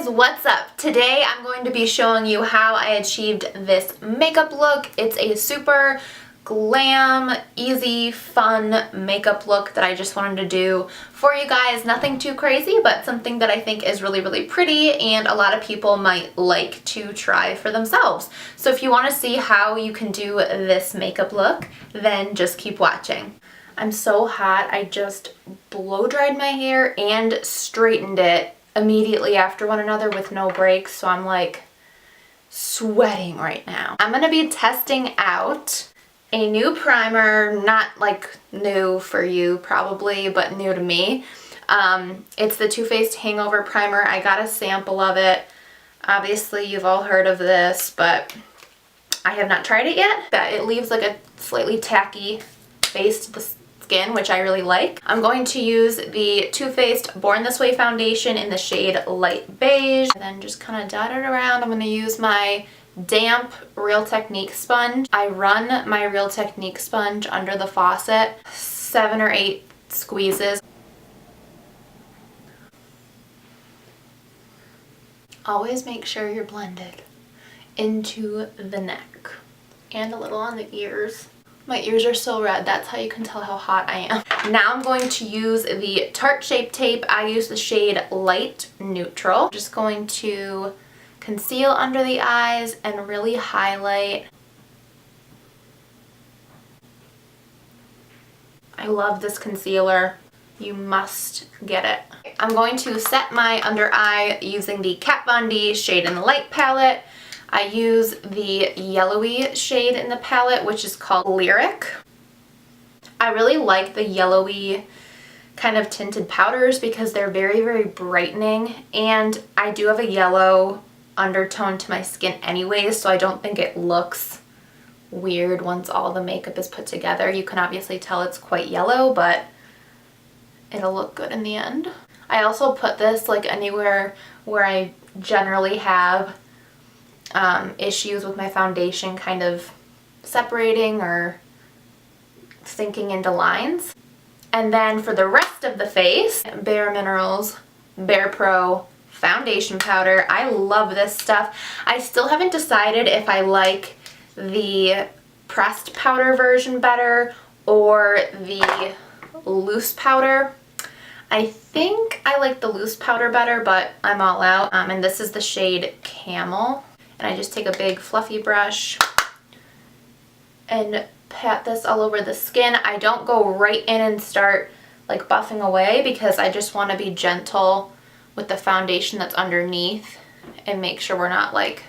guys, what's up? Today I'm going to be showing you how I achieved this makeup look. It's a super glam, easy, fun makeup look that I just wanted to do for you guys. Nothing too crazy, but something that I think is really, really pretty and a lot of people might like to try for themselves. So if you want to see how you can do this makeup look, then just keep watching. I'm so hot, I just blow dried my hair and straightened it immediately after one another with no breaks, so I'm like sweating right now. I'm gonna be testing out a new primer, not like new for you probably, but new to me. It's the Too Faced Hangover Primer. I got a sample of it. Obviously you've all heard of this, but I have not tried it yet. It leaves like a slightly tacky base to the skin, which I really like. I'm going to use the Too Faced Born This Way foundation in the shade Light Beige, and then just kind of dot it around. I'm going to use my damp Real Technique sponge. I run my Real Technique sponge under the faucet, 7 or 8 squeezes. Always make sure you're blended into the neck and a little on the ears. My ears are so red, that's how you can tell how hot I am. Now I'm going to use the Tarte Shape Tape. I use the shade Light Neutral. Just going to conceal under the eyes and really highlight. I love this concealer. You must get it. I'm going to set my under eye using the Kat Von D Shade in the Light palette. I use the yellowy shade in the palette, which is called Lyric. I really like the yellowy kind of tinted powders because they're very, very brightening, and I do have a yellow undertone to my skin anyways, so I don't think it looks weird once all the makeup is put together. You can obviously tell it's quite yellow, but it'll look good in the end. I also put this like anywhere where I generally have issues with my foundation kind of separating or sinking into lines. And then for the rest of the face, Bare Minerals Bare Pro foundation powder. I love this stuff. I still haven't decided if I like the pressed powder version better or the loose powder. I think I like the loose powder better, but I'm all out. And this is the shade Camel. And I just take a big fluffy brush and pat this all over the skin. I don't go right in and start like buffing away because I just want to be gentle with the foundation that's underneath and make sure we're not like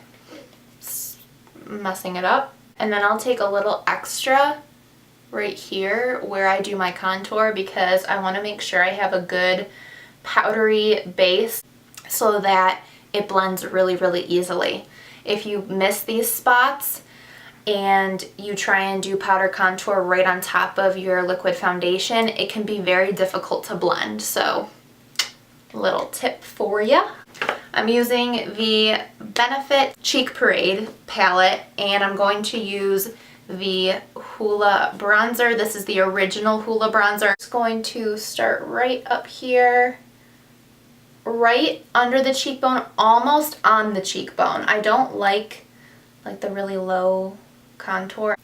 messing it up. And then I'll take a little extra right here where I do my contour because I want to make sure I have a good powdery base so that it blends really, really easily. If you miss these spots and you try and do powder contour right on top of your liquid foundation, it can be very difficult to blend. So, little tip for you. I'm using the Benefit Cheek Parade palette, and I'm going to use the Hoola bronzer. This is the original Hoola bronzer. I'm just going to start right up here, right under the cheekbone, almost on the cheekbone. I don't like the really low contour.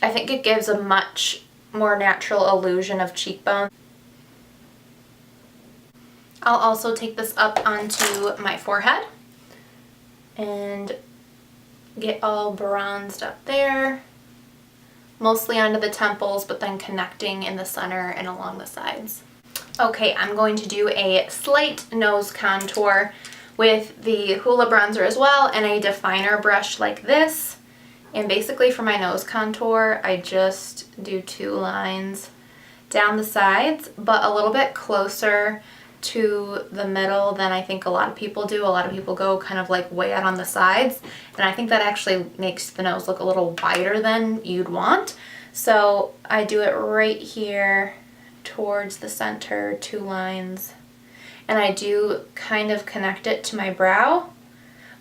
I think it gives a much more natural illusion of cheekbone. I'll also take this up onto my forehead and get all bronzed up there, mostly onto the temples, but then connecting in the center and along the sides. Okay, I'm going to do a slight nose contour with the Hoola bronzer as well and a definer brush like this. And basically for my nose contour, I just do 2 lines down the sides, but a little bit closer to the middle than I think a lot of people do. A lot of people go kind of like way out on the sides, and I think that actually makes the nose look a little wider than you'd want. So I do it right here towards the center, 2 lines, and I do kind of connect it to my brow,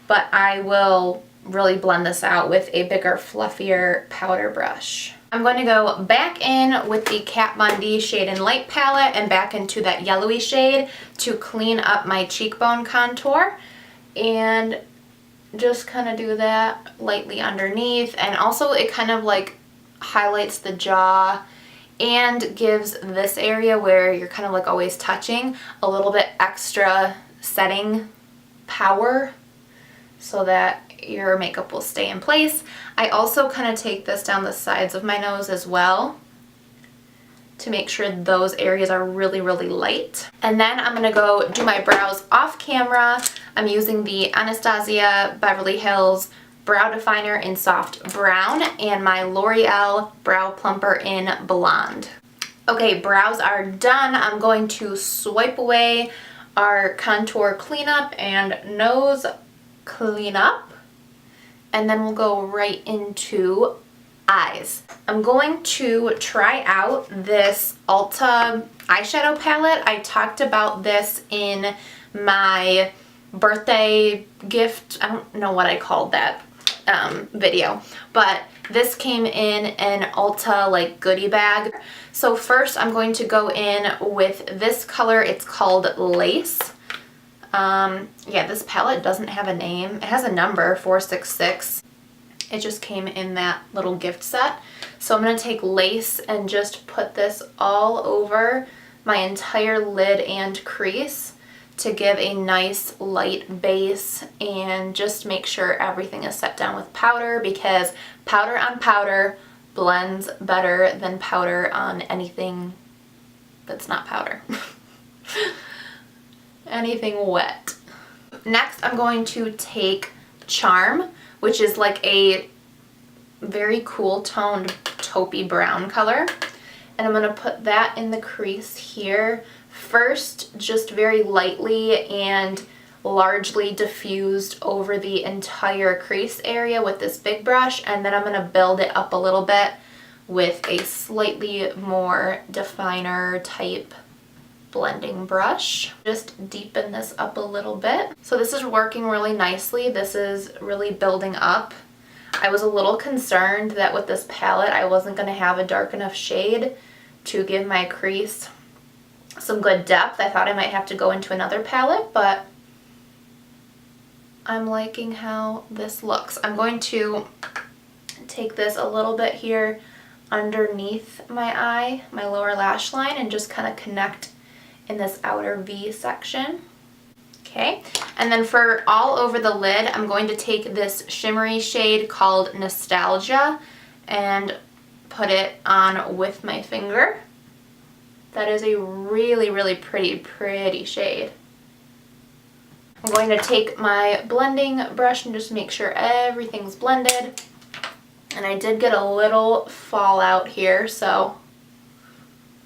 but I will really blend this out with a bigger, fluffier powder brush. I'm going to go back in with the Kat Von D Shade and Light palette and back into that yellowy shade to clean up my cheekbone contour, and just kind of do that lightly underneath. And also it kind of like highlights the jaw and gives this area where you're kind of like always touching a little bit extra setting power so that your makeup will stay in place. I also kind of take this down the sides of my nose as well to make sure those areas are really, really light. And then I'm gonna go do my brows off camera. I'm using the Anastasia Beverly Hills Brow Definer in Soft Brown and my L'Oreal Brow Plumper in Blonde. Okay, brows are done. I'm going to swipe away our contour cleanup and nose cleanup, and then we'll go right into eyes. I'm going to try out this Ulta eyeshadow palette. I talked about this in my birthday gift, I don't know what I called that video, but this came in an Ulta like goodie bag. So first I'm going to go in with this color. It's called Lace. Yeah, this palette doesn't have a name. It has a number, 466. It just came in that little gift set. So I'm going to take Lace and just put this all over my entire lid and crease to give a nice light base and just make sure everything is set down with powder, because powder on powder blends better than powder on anything that's not powder. Anything wet. Next, I'm going to take Charm, which is like a very cool toned taupey brown color, and I'm going to put that in the crease here. First, just very lightly and largely diffused over the entire crease area with this big brush, and then I'm going to build it up a little bit with a slightly more definer type blending brush. Just deepen this up a little bit. So this is working really nicely. This is really building up. I was a little concerned that with this palette I wasn't going to have a dark enough shade to give my crease some good depth. I thought I might have to go into another palette, but I'm liking how this looks. I'm going to take this a little bit here underneath my eye, my lower lash line, and just kind of connect in this outer V section. Okay, and then for all over the lid, I'm going to take this shimmery shade called Nostalgia and put it on with my finger. That is a really, really pretty shade. I'm going to take my blending brush and just make sure everything's blended. And I did get a little fallout here, so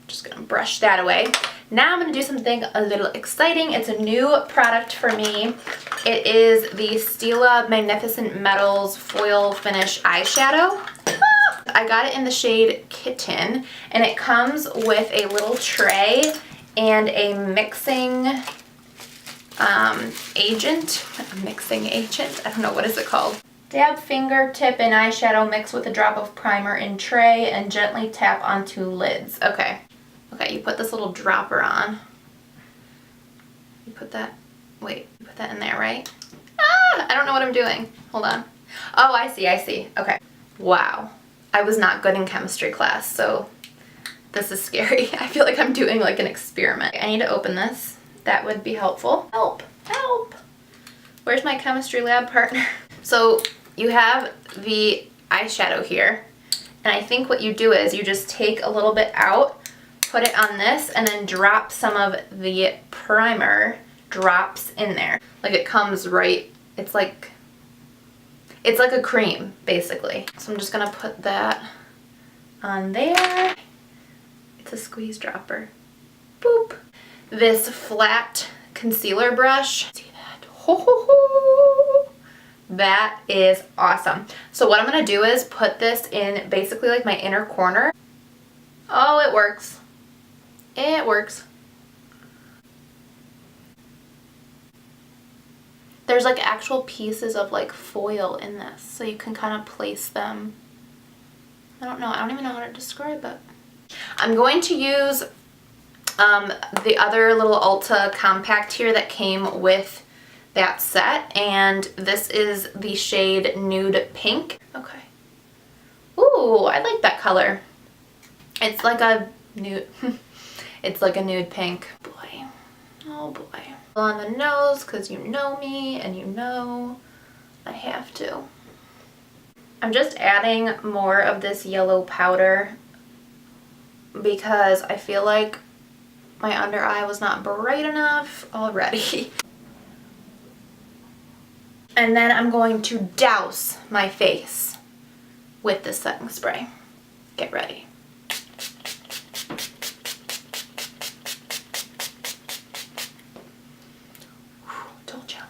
I'm just going to brush that away. Now I'm going to do something a little exciting. It's a new product for me. It is the Stila Magnificent Metals Foil Finish Eyeshadow. I got it in the shade Kitten, and it comes with a little tray and a mixing agent. I don't know, what is it called? Dab fingertip in eyeshadow, mix with a drop of primer in tray, and gently tap onto lids. Okay. Okay, you put this little dropper on. You put that, wait, you put that in there, right? Ah, I don't know what I'm doing. Hold on. Oh, I see. Okay. Wow. I was not good in chemistry class, so this is scary. I feel like I'm doing like an experiment. I need to open this. That would be helpful. Help! Help! Where's my chemistry lab partner? So you have the eyeshadow here, and I think what you do is you just take a little bit out, put it on this, and then drop some of the primer drops in there. Like it comes right, it's like a cream, basically. So I'm just gonna put that on there. It's a squeeze dropper. Boop. This flat concealer brush. See that? Ho, ho, ho. That is awesome. So what I'm gonna do is put this in basically like my inner corner. Oh, it works. It works. There's like actual pieces of like foil in this, so you can kind of place them I don't know. I don't even know how to describe it. I'm going to use the other little Ulta compact here that came with that set, and this is the shade Nude Pink. Okay. Ooh, I like that color. It's like a nude, it's like a nude pink. Boy, oh boy. On the nose, because you know me and you know I have to. I'm just adding more of this yellow powder because I feel like my under eye was not bright enough already. And then I'm going to douse my face with this setting spray. Get ready. Told you.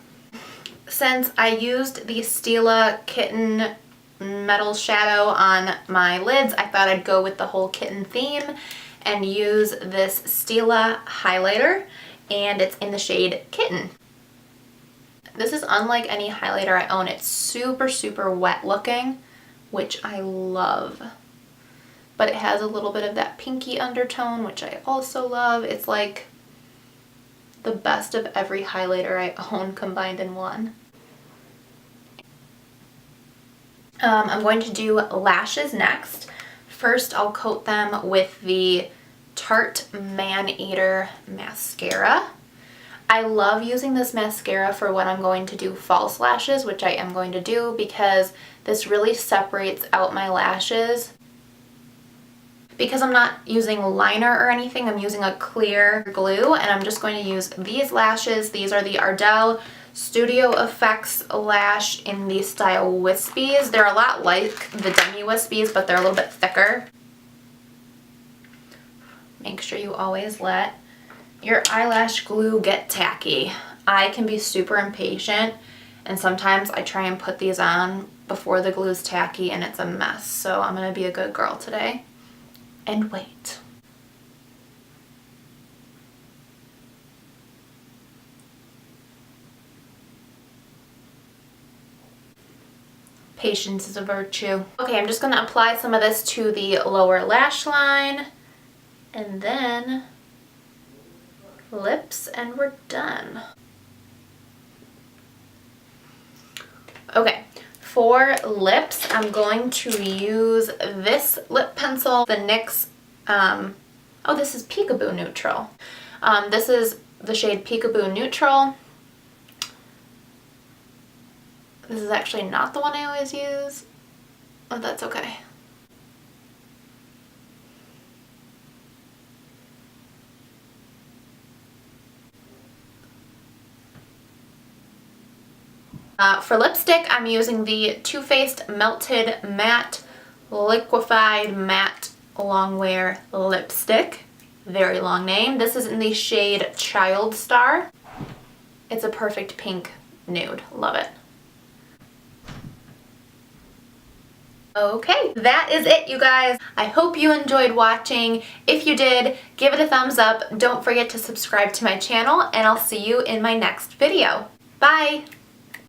Since I used the Stila Kitten metal shadow on my lids, I thought I'd go with the whole kitten theme and use this Stila highlighter, and it's in the shade Kitten. This is unlike any highlighter I own. It's super, super wet looking, which I love. But it has a little bit of that pinky undertone, which I also love. It's like the best of every highlighter I own combined in one. I'm going to do lashes next. First, I'll coat them with the Tarte Maneater mascara. I love using this mascara for when I'm going to do false lashes, which I am going to do, because this really separates out my lashes. Because I'm not using liner or anything, I'm using a clear glue, and I'm just going to use these lashes. These are the Ardell Studio Effects lash in the style Wispies. They're a lot like the Demi Wispies, but they're a little bit thicker. Make sure you always let your eyelash glue get tacky. I can be super impatient, and sometimes I try and put these on before the glue's tacky and it's a mess. So I'm gonna be a good girl today and wait. Patience is a virtue. Okay, I'm just gonna apply some of this to the lower lash line, and then lips, and we're done. Okay, for lips, I'm going to use this lip pencil, the NYX, oh, this is Peekaboo Neutral. This is the shade Peekaboo Neutral. This is actually not the one I always use, but that's okay. For lipstick, I'm using the Too Faced Melted Matte Liquefied Matte Longwear Lipstick. Very long name. This is in the shade Child Star. It's a perfect pink nude. Love it. Okay, that is it, you guys. I hope you enjoyed watching. If you did, give it a thumbs up. Don't forget to subscribe to my channel, and I'll see you in my next video. Bye!